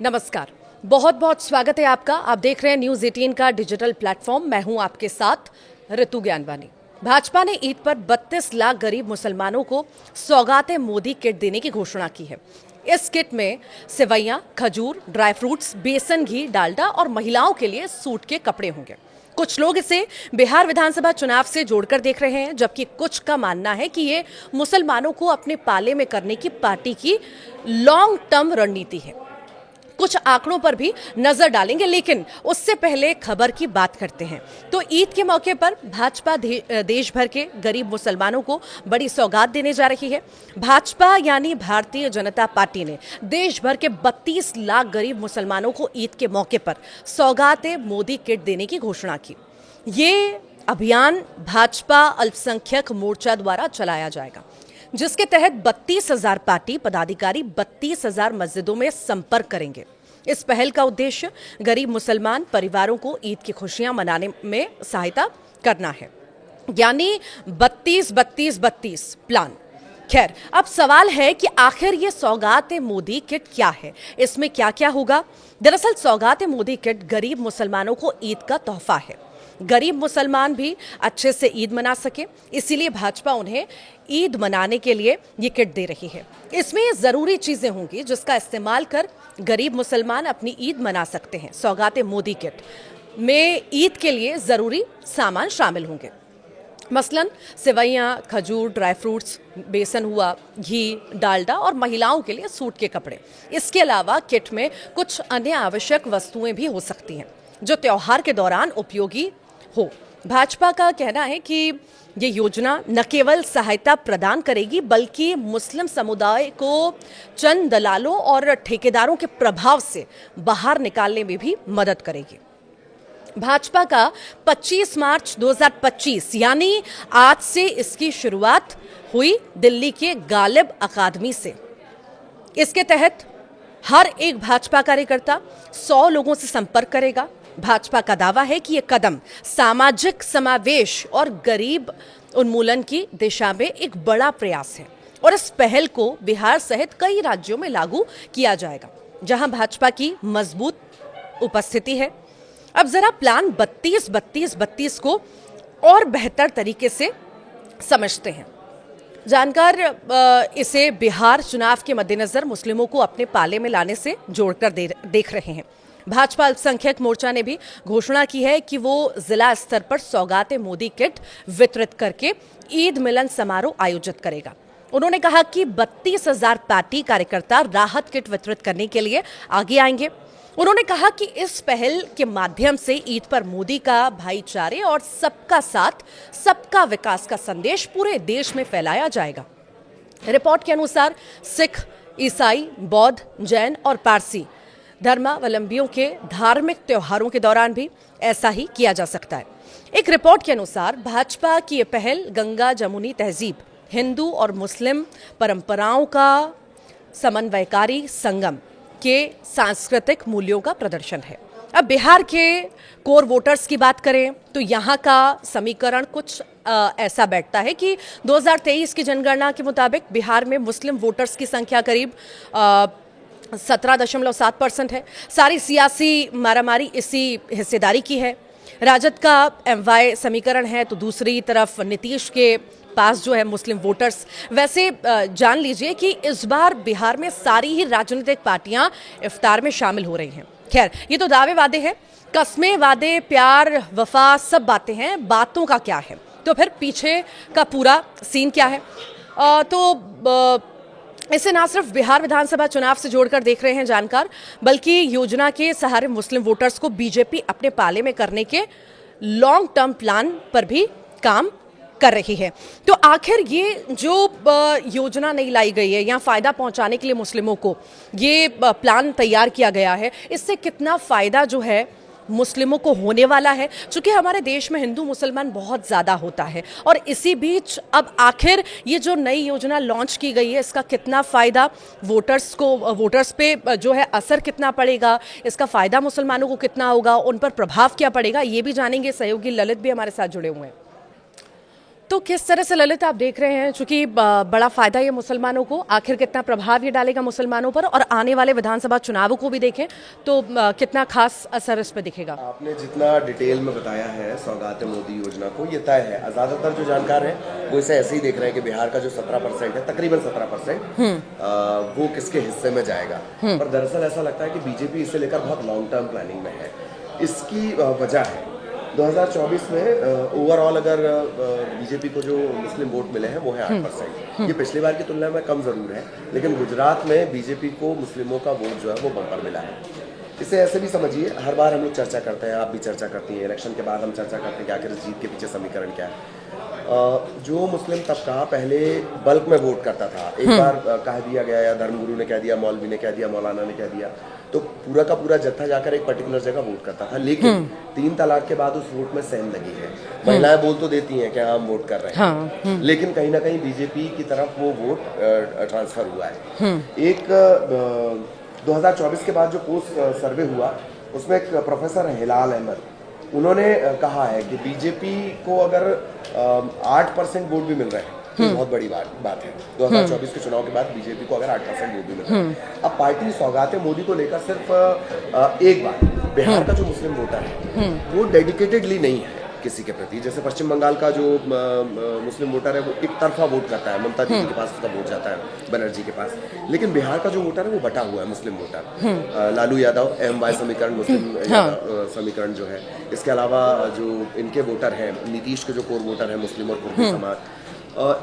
नमस्कार। बहुत बहुत स्वागत है आपका। आप देख रहे हैं न्यूज़ 18 का डिजिटल प्लेटफॉर्म। मैं हूं आपके साथ ऋतु ज्ञानवानी। भाजपा ने ईद पर 32 लाख गरीब मुसलमानों को सौगाते मोदी किट देने की घोषणा की है। इस किट में सेवैयां, खजूर, ड्राई फ्रूट्स, बेसन, घी, डालडा और महिलाओं के लिए सूट के कपड़े होंगे। कुछ लोग इसे बिहार विधानसभा चुनाव से जोड़कर देख रहे हैं, जबकि कुछ का मानना है कि ये मुसलमानों को अपने पाले में करने की पार्टी की लॉन्ग टर्म रणनीति है। कुछ आंकड़ों पर भी नजर डालेंगे, लेकिन उससे पहले खबर की बात करते हैं। तो ईद के मौके पर भाजपा देश भर के गरीब मुसलमानों को बड़ी सौगात देने जा रही है। भाजपा यानी भारतीय जनता पार्टी ने देश भर के 32 लाख गरीब मुसलमानों को ईद के मौके पर सौगाते मोदी किट देने की घोषणा की। ये अभियान भाजपा अल्पसंख्यक मोर्चा द्वारा चलाया जाएगा, जिसके तहत 32,000 पार्टी पदाधिकारी 32,000 मस्जिदों में संपर्क करेंगे। इस पहल का उद्देश्य गरीब मुसलमान परिवारों को ईद की खुशियां मनाने में सहायता करना है, यानी 32-32-32 प्लान। खैर, अब सवाल है कि आखिर ये सौगात-ए मोदी किट क्या है, इसमें क्या क्या होगा। दरअसल सौगात-ए मोदी किट गरीब मुसलमानों को ईद का तोहफा है। गरीब मुसलमान भी अच्छे से ईद मना सके, इसीलिए भाजपा उन्हें ईद मनाने के लिए ये किट दे रही है। इसमें ये ज़रूरी चीज़ें होंगी जिसका इस्तेमाल कर गरीब मुसलमान अपनी ईद मना सकते हैं। सौगात मोदी किट में ईद के लिए ज़रूरी सामान शामिल होंगे, मसलन सेवैयां, खजूर, ड्राई फ्रूट्स, बेसन हुआ, घी, डालडा और महिलाओं के लिए सूट के कपड़े। इसके अलावा किट में कुछ अन्य आवश्यक वस्तुएं भी हो सकती हैं जो त्यौहार के दौरान उपयोगी हो। भाजपा का कहना है कि ये योजना न केवल सहायता प्रदान करेगी, बल्कि मुस्लिम समुदाय को चंद दलालों और ठेकेदारों के प्रभाव से बाहर निकालने में भी मदद करेगी। भाजपा का 25 मार्च 2025 यानी आज से इसकी शुरुआत हुई दिल्ली के गालिब अकादमी से। इसके तहत हर एक भाजपा कार्यकर्ता 100 लोगों से संपर्क करेगा। भाजपा का दावा है कि यह कदम सामाजिक समावेश और गरीब उन्मूलन की दिशा में एक बड़ा प्रयास है और इस पहल को बिहार सहित कई राज्यों में लागू किया जाएगा, जहां भाजपा की मजबूत उपस्थिति है। अब जरा प्लान 32-32-32 को और बेहतर तरीके से समझते हैं। जानकार इसे बिहार चुनाव के मद्देनजर मुस्लिमों को अपने पाले में लाने से जोड़कर देख रहे हैं। भाजपा अल्पसंख्यक मोर्चा ने भी घोषणा की है कि वो जिला स्तर पर सौगाते मोदी किट वितरित करके ईद मिलन समारोह आयोजित करेगा। उन्होंने कहा कि 32,000 पार्टी कार्यकर्ता राहत किट वितरित करने के लिए आगे आएंगे। उन्होंने कहा कि इस पहल के माध्यम से ईद पर मोदी का भाईचारे और सबका साथ सबका विकास का संदेश पूरे देश में फैलाया जाएगा। रिपोर्ट के अनुसार सिख, ईसाई, बौद्ध, जैन और पारसी धर्मावलंबियों के धार्मिक त्योहारों के दौरान भी ऐसा ही किया जा सकता है। एक रिपोर्ट के अनुसार भाजपा की यह पहल गंगा जमुनी तहजीब, हिंदू और मुस्लिम परंपराओं का समन्वयकारी संगम के सांस्कृतिक मूल्यों का प्रदर्शन है। अब बिहार के कोर वोटर्स की बात करें तो यहाँ का समीकरण कुछ ऐसा बैठता है कि 2023 की जनगणना के मुताबिक बिहार में मुस्लिम वोटर्स की संख्या करीब 17.7% है। सारी सियासी मारामारी इसी हिस्सेदारी की है। राजद का MY समीकरण है तो दूसरी तरफ नीतीश के पास जो है मुस्लिम वोटर्स। वैसे जान लीजिए कि इस बार बिहार में सारी ही राजनीतिक पार्टियां इफ्तार में शामिल हो रही हैं। खैर, ये तो दावे वादे हैं, कस्में वादे, प्यार, वफा, सब बातें हैं। बातों का क्या है, तो फिर पीछे का पूरा सीन क्या है। इसे ना सिर्फ बिहार विधानसभा चुनाव से जोड़कर देख रहे हैं जानकार, बल्कि योजना के सहारे मुस्लिम वोटर्स को बीजेपी अपने पाले में करने के लॉन्ग टर्म प्लान पर भी काम कर रही है। तो आखिर ये जो योजना नहीं लाई गई है या फायदा पहुंचाने के लिए मुस्लिमों को ये प्लान तैयार किया गया है, इससे कितना फायदा जो है मुस्लिमों को होने वाला है। चूंकि हमारे देश में हिंदू मुसलमान बहुत ज़्यादा होता है और इसी बीच अब आखिर ये जो नई योजना लॉन्च की गई है, इसका कितना फ़ायदा वोटर्स पे जो है असर कितना पड़ेगा, इसका फ़ायदा मुसलमानों को कितना होगा, उन पर प्रभाव क्या पड़ेगा, ये भी जानेंगे। सहयोगी ललित भी हमारे साथ जुड़े हुए हैं। तो किस तरह से ललित आप देख रहे हैं, चूंकि बड़ा फायदा ये मुसलमानों को, आखिर कितना प्रभाव ये डालेगा मुसलमानों पर, और आने वाले विधानसभा चुनावों को भी देखें तो कितना खास असर इस पर दिखेगा? आपने जितना डिटेल में बताया है सौगात मोदी योजना को, ये तय है। ज़्यादातर जो जानकार हैं वो इसे ऐसे ही देख रहे हैं कि बिहार का जो 17% है, तकरीबन 17%, वो किसके हिस्से में जाएगा। पर दरअसल ऐसा लगता है कि बीजेपी इसे लेकर बहुत लॉन्ग टर्म प्लानिंग में है। इसकी वजह है 2024 में ओवरऑल अगर बीजेपी को जो मुस्लिम वोट मिले हैं वो है 8%। ये पिछली बार की तुलना में कम ज़रूर है, लेकिन गुजरात में बीजेपी को मुस्लिमों का वोट जो है वो बम्पर मिला है। इसे ऐसे भी समझिए, हर बार हम लोग चर्चा करते हैं, आप भी चर्चा करती हैं, इलेक्शन के बाद हम चर्चा करते हैं कि आखिर इस जीत के पीछे समीकरण क्या है। जो मुस्लिम तबका पहले बल्क में वोट करता था, एक बार कह दिया गया, या धर्मगुरु ने कह दिया, मौलवी ने कह दिया, मौलाना ने कह दिया, तो पूरा का पूरा जत्था जाकर एक पर्टिकुलर जगह वोट करता था। लेकिन 3 तलाक के बाद उस वोट में सेंध लगी है। महिलाएं बोल तो देती हैं कि हम वोट कर रहे हैं, लेकिन कहीं ना कहीं बीजेपी की तरफ वो वोट ट्रांसफर हुआ है। एक 2024 के बाद जो पोस्ट सर्वे हुआ, उसमें एक प्रोफेसर हिलाल अहमद, उन्होंने कहा है कि बीजेपी को अगर 8% वोट भी मिल रहे हैं तो बहुत बड़ी बात है। 2024 के चुनाव के बाद बीजेपी को अगर 8% वोट भी मिल रहे हैं। अब पार्टी सौगात मोदी को लेकर सिर्फ एक बात, बिहार का जो मुस्लिम वोटर है वो डेडिकेटेडली नहीं है किसी के प्रति। जैसे पश्चिम बंगाल का जो मुस्लिम वोटर है वो एक तरफा वोट करता है, ममता दीदी के पास उसका वोट जाता है, बनर्जी के पास। लेकिन बिहार का जो वोटर है वो बटा हुआ है, मुस्लिम वोटर। लालू यादव MY समीकरण, मुस्लिम समीकरण जो है, इसके अलावा जो इनके वोटर हैं, नीतीश के जो कोर वोटर है मुस्लिम और कुर्दी समाज,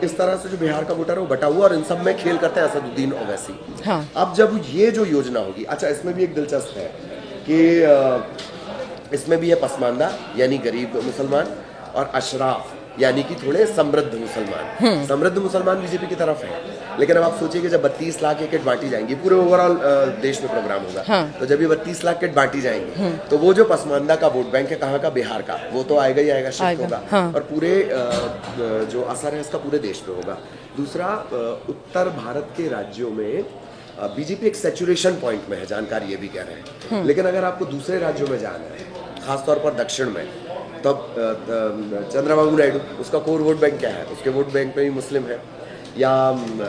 इस तरह से जो बिहार का वोटर है वो बटा हुआ, और इन सब में खेल करते हैं असदुद्दीन ओवैसी। अब जब ये जो योजना होगी, अच्छा इसमें भी एक दिलचस्प है कि इसमें भी है पसमानदा यानी गरीब मुसलमान, और अशराफ यानी कि थोड़े समृद्ध मुसलमान। समृद्ध मुसलमान बीजेपी की तरफ है, लेकिन अब आप सोचिए कि जब 32 लाख किट बांटी जाएंगी, पूरे ओवरऑल देश में प्रोग्राम होगा, तो जब ये 32 लाख किट बांटी जाएंगी तो वो जो पसमानदा का वोट बैंक है, कहाँ का, बिहार का, वो तो आएगा ही आएगा, शिफ्ट होगा। और पूरे जो असर है इसका पूरे देश पे होगा। दूसरा, उत्तर भारत के राज्यों में बीजेपी एक सैचुरेशन पॉइंट में है, जानकार ये भी कह रहे हैं। लेकिन अगर आपको दूसरे राज्यों में जाना है, खासतौर पर दक्षिण में, तब चंद्रबाबू नायडू, उसका कोर वोट बैंक क्या है, उसके वोट बैंक में भी मुस्लिम है। या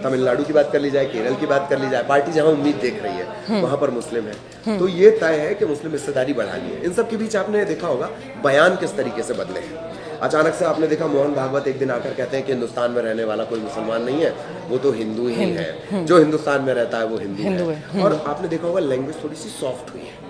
तमिलनाडु की बात कर ली जाए, केरल की बात कर ली जाए, पार्टी जहां उम्मीद देख रही है वहां पर मुस्लिम है। तो ये तय है कि मुस्लिम हिस्सेदारी बढ़ानी है। इन सब के बीच आपने देखा होगा बयान किस तरीके से बदले हैं। अचानक से आपने देखा मोहन भागवत एक दिन आकर कहते हैं कि हिंदुस्तान में रहने वाला कोई मुसलमान नहीं है, वो तो हिंदू ही है, जो हिंदुस्तान में रहता है वो हिंदू है। और आपने देखा होगा लैंग्वेज थोड़ी सी सॉफ्ट हुई है,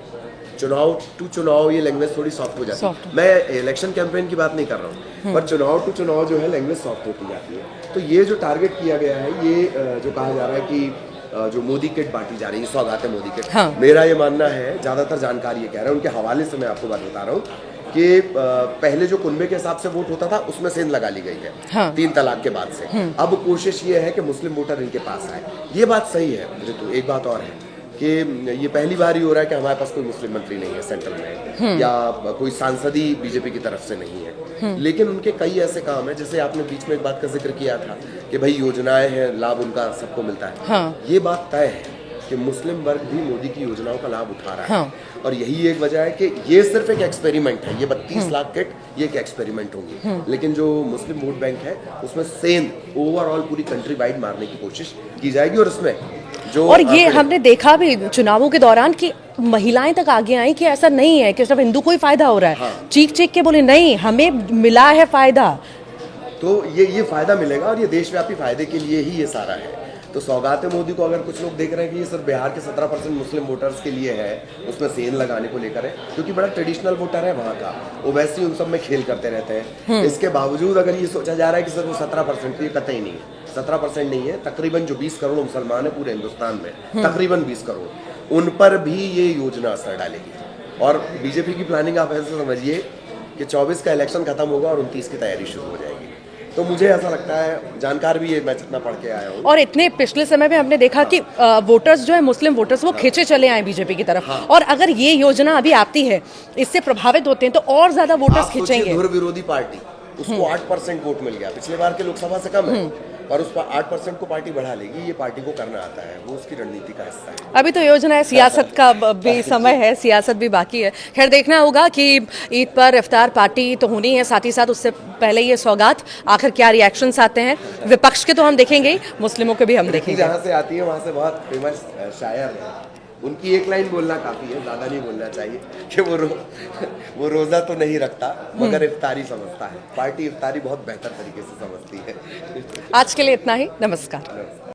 चुनाव टू चुनाव ये लैंग्वेज थोड़ी सॉफ्ट हो जाती है। मैं इलेक्शन कैंपेन की बात नहीं कर रहा हूँ, पर चुनाव टू चुनाव जो है लैंग्वेज सॉफ्ट होती जाती है। तो ये जो टारगेट किया गया है, ये जो कहा जा रहा है कि जो मोदी किट बांटी जा रही है, सौगात है मोदी किट, मेरा ये मानना है, ज्यादातर जानकार ये कह रहे हैं, उनके हवाले से मैं आपको बात बता रहा हूँ कि पहले जो कुनबे के हिसाब से वोट होता था उसमें सेंध लगा ली गई है 3 तलाक के बाद से। अब कोशिश ये है कि मुस्लिम वोटर इनके पास आए। ये बात सही है ऋतु। एक बात और है कि ये पहली बार ही हो रहा है कि हमारे पास कोई मुस्लिम मंत्री नहीं है सेंट्रल में, या कोई सांसद ही बीजेपी की तरफ से नहीं है। लेकिन उनके कई ऐसे काम है, जैसे आपने बीच में एक बात का जिक्र किया था कि भाई योजनाएं हैं, लाभ उनका सबको मिलता है। ये बात तय है कि मुस्लिम वर्ग भी मोदी की योजनाओं का लाभ उठा रहा है। और यही एक वजह है कि ये सिर्फ एक एक्सपेरिमेंट है, ये 32 लाख किट ये एक एक्सपेरिमेंट होंगी। लेकिन जो मुस्लिम वोट बैंक है उसमें सेंध ओवरऑल पूरी कंट्री वाइड मारने की कोशिश की जाएगी। और इसमें जो, और ये हमने देखा भी चुनावों के दौरान कि महिलाएं तक आगे आई कि ऐसा नहीं है कि सिर्फ हिंदू को ही फायदा हो रहा है। चीख चीख के बोले नहीं, हमें मिला है फायदा। तो ये फायदा मिलेगा, और ये देशव्यापी फायदे के लिए ही ये सारा है। तो सौगात मोदी को अगर कुछ लोग देख रहे हैं कि ये सिर्फ बिहार के 17% मुस्लिम वोटर्स के लिए है, उसमें सेंध लगाने को लेकर है, क्योंकि बड़ा ट्रेडिशनल वोटर है वहाँ का, ओवैसी उन सब में खेल करते रहते हैं। इसके बावजूद अगर ये सोचा जा रहा है कि सिर्फ 17%, ये कतई नहीं है। 17% नहीं है, तकरीबन जो 20 करोड़ मुसलमान है पूरे हिंदुस्तान में, तकरीबन 20 करोड़, उन पर भी ये योजना असर डालेगी। और बीजेपी की प्लानिंग आप ऐसे समझिए कि 24 का इलेक्शन खत्म होगा और 29 की तैयारी शुरू हो जाएगी। तो मुझे ऐसा लगता है, जानकार भी ये मैं जितना पढ़ के आया हूँ, और इतने पिछले समय में हमने देखा कि वोटर्स जो है, मुस्लिम वोटर्स, वो खींचे चले आए बीजेपी की तरफ। और अगर ये योजना अभी आती है, इससे प्रभावित होते हैं तो और ज्यादा वोटर्स खींचेंगे। धुर विरोधी पार्टी, उसको 8% वोट मिल गया, पिछले बार के लोकसभा से कम है। और उस पर 8% को पार्टी बढ़ा लेगी, ये पार्टी को करना आता है, वो उसकी रणनीति का हिस्सा है। अभी तो योजना है, सियासत का भी समय है, सियासत भी बाकी है। खैर देखना होगा कि ईद पर इफ्तार पार्टी तो होनी है, साथ ही साथ उससे पहले ये सौगात, आखिर क्या रिएक्शंस आते हैं। विपक्ष के तो हम देखेंगे ही, मुस्लिमों के भी हम देखेंगे। जहाँ से आती है वहाँ से बहुत फेमस शायर है, उनकी एक लाइन बोलना काफ़ी है, ज़्यादा नहीं बोलना चाहिए कि वो रोज़ा तो नहीं रखता मगर इफ्तारी समझता है। पार्टी इफ्तारी बहुत बेहतर तरीके से समझती है। आज के लिए इतना ही, नमस्कार।